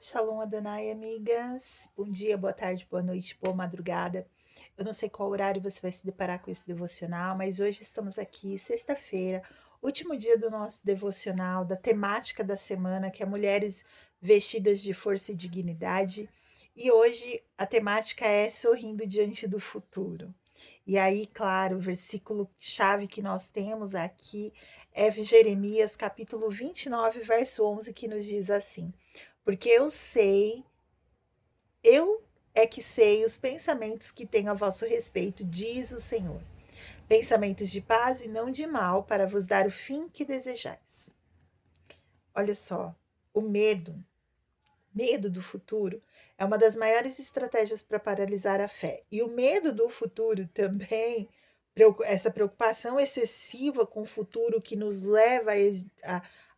Shalom Adonai, amigas. Bom dia, boa tarde, boa noite, boa madrugada. Eu não sei qual horário você vai se deparar com esse devocional, mas hoje estamos aqui, sexta-feira, último dia do nosso devocional, da temática da semana, que é Mulheres Vestidas de Força e Dignidade. E hoje a temática é Sorrindo Diante do Futuro. E aí, claro, o versículo chave que nós temos aqui é Jeremias, capítulo 29, verso 11, que nos diz assim: porque eu é que sei os pensamentos que tenho a vosso respeito, diz o Senhor. Pensamentos de paz e não de mal, para vos dar o fim que desejais. Olha só, o medo do futuro, é uma das maiores estratégias para paralisar a fé. E o medo do futuro também, essa preocupação excessiva com o futuro que nos leva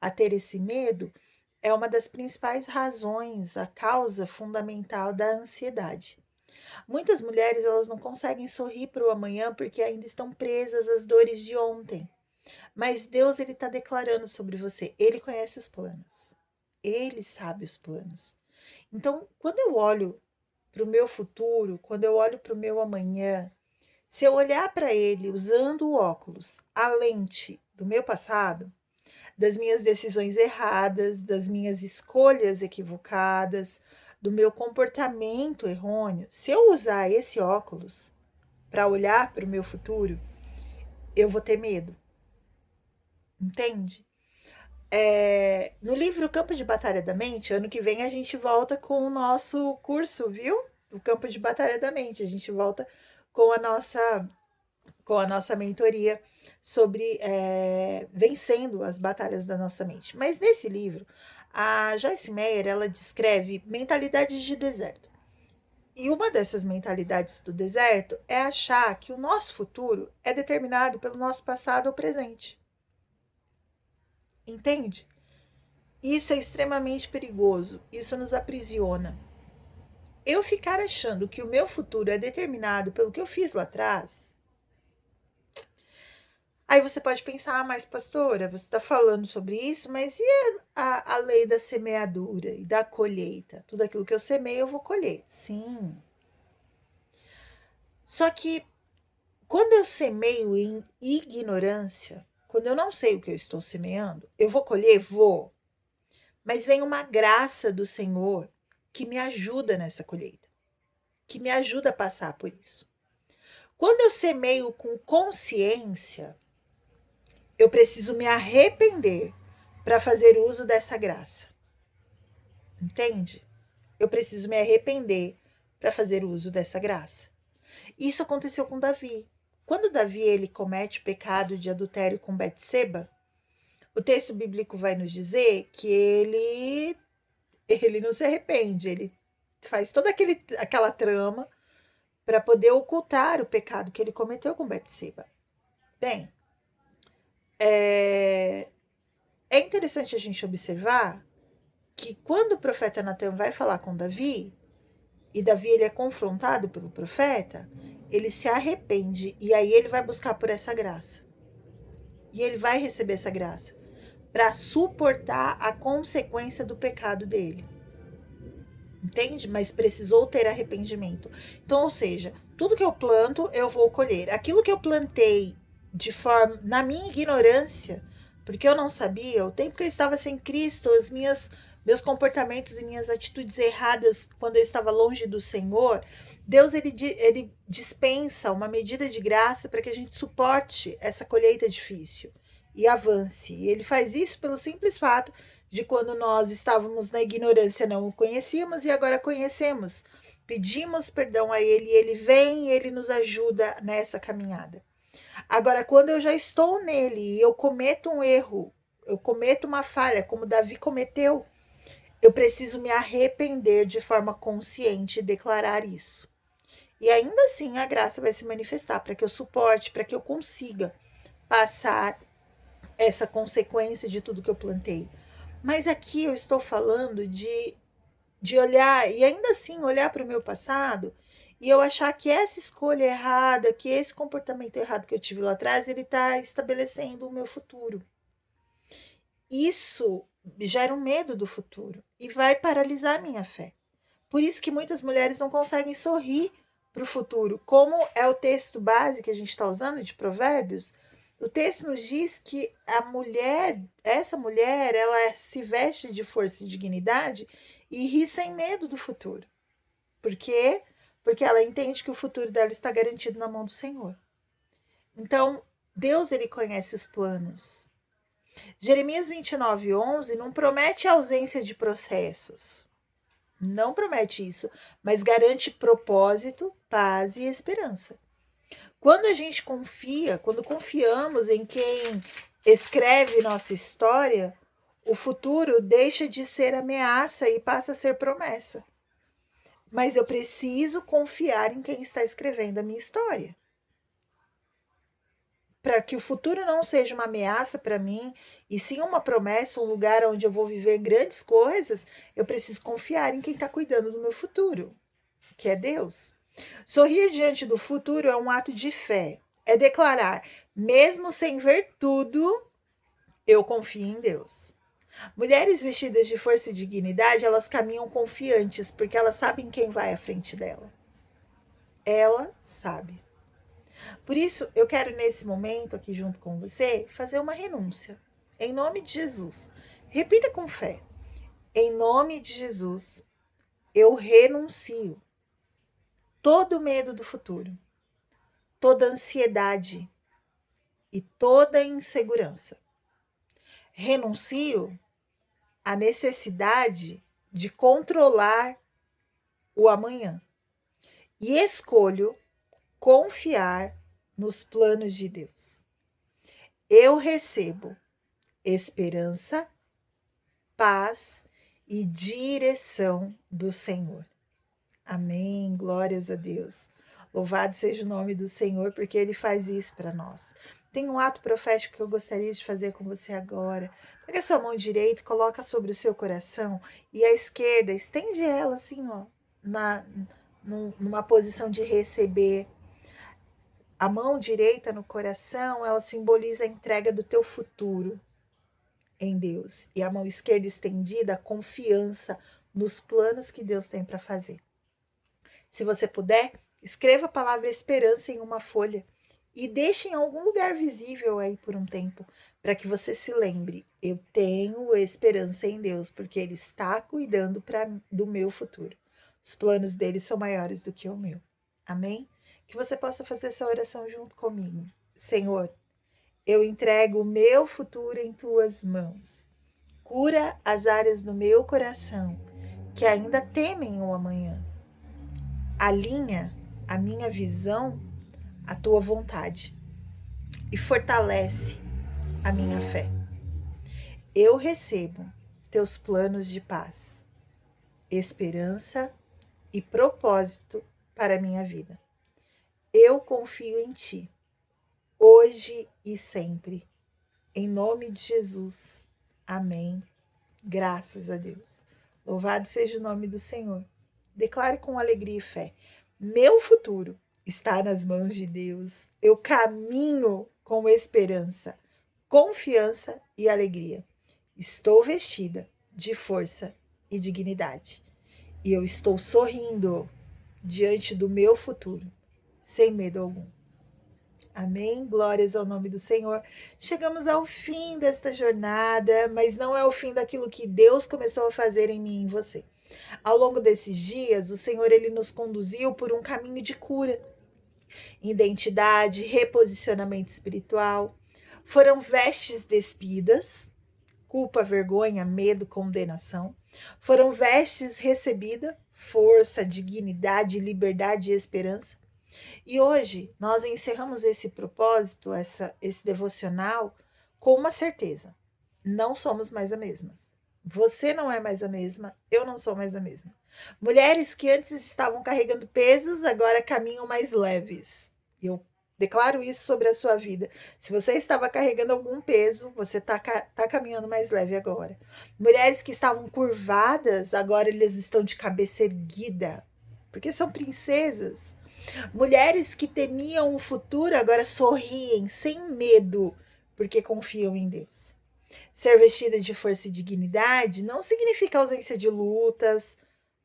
a ter esse medo, é uma das principais razões, a causa fundamental da ansiedade. Muitas mulheres elas não conseguem sorrir para o amanhã porque ainda estão presas às dores de ontem. Mas Deus ele está declarando sobre você. Ele conhece os planos. Ele sabe os planos. Então, quando eu olho para o meu futuro, quando eu olho para o meu amanhã, se eu olhar para ele usando o óculos, a lente do meu passado, das minhas decisões erradas, das minhas escolhas equivocadas, do meu comportamento errôneo, se eu usar esse óculos para olhar para o meu futuro, eu vou ter medo, entende? No livro Campo de Batalha da Mente, ano que vem a gente volta com o nosso curso, viu? O Campo de Batalha da Mente. A gente volta com a nossa mentoria sobre vencendo as batalhas da nossa mente. Mas nesse livro, a Joyce Meyer ela descreve mentalidades de deserto. E uma dessas mentalidades do deserto é achar que o nosso futuro é determinado pelo nosso passado ou presente. Entende? Isso é extremamente perigoso. Isso nos aprisiona. Eu ficar achando que o meu futuro é determinado pelo que eu fiz lá atrás. Aí você pode pensar, mas pastora, você está falando sobre isso, mas e a lei da semeadura e da colheita? Tudo aquilo que eu semeio, eu vou colher. Sim. Só que quando eu semeio em ignorância, quando eu não sei o que eu estou semeando, eu vou colher? Vou. Mas vem uma graça do Senhor que me ajuda nessa colheita, que me ajuda a passar por isso. Quando eu semeio com consciência, eu preciso me arrepender para fazer uso dessa graça. Entende? Eu preciso me arrepender para fazer uso dessa graça. Isso aconteceu com Davi. Quando Davi ele comete o pecado de adultério com Betseba, o texto bíblico vai nos dizer que ele não se arrepende, ele faz toda aquela trama para poder ocultar o pecado que ele cometeu com Betseba. Bem, é interessante a gente observar que quando o profeta Natan vai falar com Davi, e Davi ele é confrontado pelo profeta, ele se arrepende e aí ele vai buscar por essa graça. E ele vai receber essa graça para suportar a consequência do pecado dele. Entende? Mas precisou ter arrependimento. Então, ou seja, tudo que eu planto, eu vou colher. Aquilo que eu plantei de forma na minha ignorância, porque eu não sabia, o tempo que eu estava sem Cristo, meus comportamentos e minhas atitudes erradas quando eu estava longe do Senhor, Deus ele dispensa uma medida de graça para que a gente suporte essa colheita difícil e avance. E ele faz isso pelo simples fato de quando nós estávamos na ignorância, não o conhecíamos e agora conhecemos. Pedimos perdão a Ele, Ele vem e Ele nos ajuda nessa caminhada. Agora, quando eu já estou nele e eu cometo um erro, eu cometo uma falha, como Davi cometeu, eu preciso me arrepender de forma consciente e declarar isso. E ainda assim a graça vai se manifestar para que eu suporte, para que eu consiga passar essa consequência de tudo que eu plantei. Mas aqui eu estou falando de olhar, e ainda assim olhar para o meu passado, e eu achar que essa escolha errada, que esse comportamento errado que eu tive lá atrás, ele está estabelecendo o meu futuro. Isso gera um medo do futuro e vai paralisar a minha fé. Por isso que muitas mulheres não conseguem sorrir para o futuro. Como é o texto base que a gente está usando de Provérbios, o texto nos diz que a mulher, essa mulher, ela se veste de força e dignidade e ri sem medo do futuro. Por quê? Porque ela entende que o futuro dela está garantido na mão do Senhor. Então, Deus, ele conhece os planos. Jeremias 29:11 não promete a ausência de processos. Não promete isso, mas garante propósito, paz e esperança. Quando a gente confia, quando confiamos em quem escreve nossa história, o futuro deixa de ser ameaça e passa a ser promessa. Mas eu preciso confiar em quem está escrevendo a minha história. Para que o futuro não seja uma ameaça para mim, e sim uma promessa, um lugar onde eu vou viver grandes coisas, eu preciso confiar em quem está cuidando do meu futuro, que é Deus. Sorrir diante do futuro é um ato de fé. É declarar, mesmo sem ver tudo, eu confio em Deus. Mulheres vestidas de força e dignidade, elas caminham confiantes, porque elas sabem quem vai à frente dela. Ela sabe. Por isso, eu quero nesse momento aqui junto com você fazer uma renúncia. Em nome de Jesus. Repita com fé. Em nome de Jesus, eu renuncio todo medo do futuro, toda ansiedade e toda insegurança. Renuncio à necessidade de controlar o amanhã e escolho confiar nos planos de Deus. Eu recebo esperança, paz e direção do Senhor. Amém. Glórias a Deus. Louvado seja o nome do Senhor, porque Ele faz isso para nós. Tem um ato profético que eu gostaria de fazer com você agora. Pega a sua mão direita, coloca sobre o seu coração e a esquerda, estende ela assim, ó, numa posição de receber. A mão direita no coração, ela simboliza a entrega do teu futuro em Deus. E a mão esquerda estendida, a confiança nos planos que Deus tem para fazer. Se você puder, escreva a palavra esperança em uma folha e deixe em algum lugar visível aí por um tempo, para que você se lembre, eu tenho esperança em Deus, porque Ele está cuidando do meu futuro. Os planos dele são maiores do que o meu. Amém? Que você possa fazer essa oração junto comigo. Senhor, eu entrego o meu futuro em tuas mãos. Cura as áreas do meu coração que ainda temem o amanhã. Alinha a minha visão à tua vontade e fortalece a minha fé. Eu recebo teus planos de paz, esperança e propósito para a minha vida. Eu confio em ti, hoje e sempre. Em nome de Jesus. Amém. Graças a Deus. Louvado seja o nome do Senhor. Declare com alegria e fé: meu futuro está nas mãos de Deus. Eu caminho com esperança, confiança e alegria. Estou vestida de força e dignidade. E eu estou sorrindo diante do meu futuro, sem medo algum. Amém? Glórias ao nome do Senhor. Chegamos ao fim desta jornada, mas não é o fim daquilo que Deus começou a fazer em mim e em você. Ao longo desses dias, o Senhor ele nos conduziu por um caminho de cura, identidade, reposicionamento espiritual. Foram vestes despidas, culpa, vergonha, medo, condenação. Foram vestes recebidas, força, dignidade, liberdade e esperança. E hoje nós encerramos esse propósito, esse devocional, com uma certeza: não somos mais a mesma. Você não é mais a mesma, eu não sou mais a mesma. Mulheres que antes estavam carregando pesos, agora caminham mais leves. Eu declaro isso sobre a sua vida. Se você estava carregando algum peso, você está caminhando mais leve agora. Mulheres que estavam curvadas, agora eles estão de cabeça erguida, porque são princesas. Mulheres que temiam o futuro agora sorriem sem medo, porque confiam em Deus. Ser vestida de força e dignidade não significa ausência de lutas,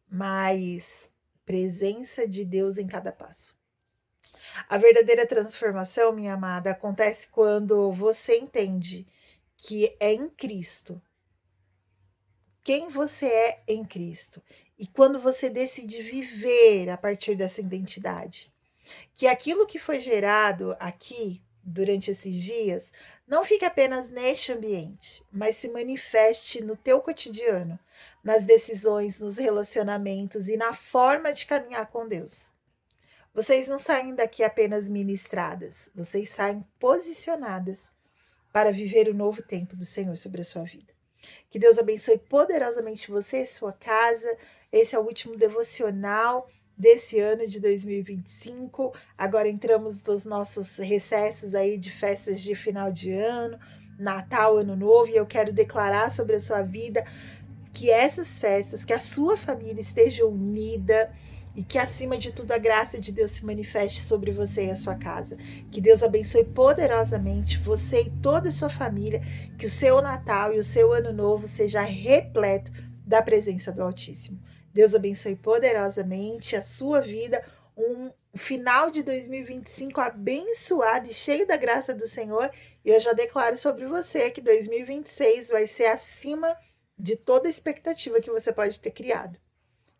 mas presença de Deus em cada passo. A verdadeira transformação, minha amada, acontece quando você entende que é em Cristo, quem você é em Cristo, e quando você decide viver a partir dessa identidade. Que aquilo que foi gerado aqui durante esses dias não fique apenas neste ambiente, mas se manifeste no teu cotidiano, nas decisões, nos relacionamentos e na forma de caminhar com Deus. Vocês não saem daqui apenas ministradas, vocês saem posicionadas para viver o novo tempo do Senhor sobre a sua vida. Que Deus abençoe poderosamente você e sua casa. Esse é o último devocional desse ano de 2025. Agora entramos nos nossos recessos aí de festas de final de ano, Natal, Ano Novo, e eu quero declarar sobre a sua vida que essas festas, que a sua família esteja unida e que, acima de tudo, a graça de Deus se manifeste sobre você e a sua casa. Que Deus abençoe poderosamente você e toda a sua família, que o seu Natal e o seu Ano Novo seja repleto da presença do Altíssimo. Deus abençoe poderosamente a sua vida, um final de 2025 abençoado e cheio da graça do Senhor. E eu já declaro sobre você que 2026 vai ser acima de toda a expectativa que você pode ter criado.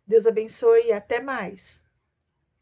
Deus abençoe e até mais.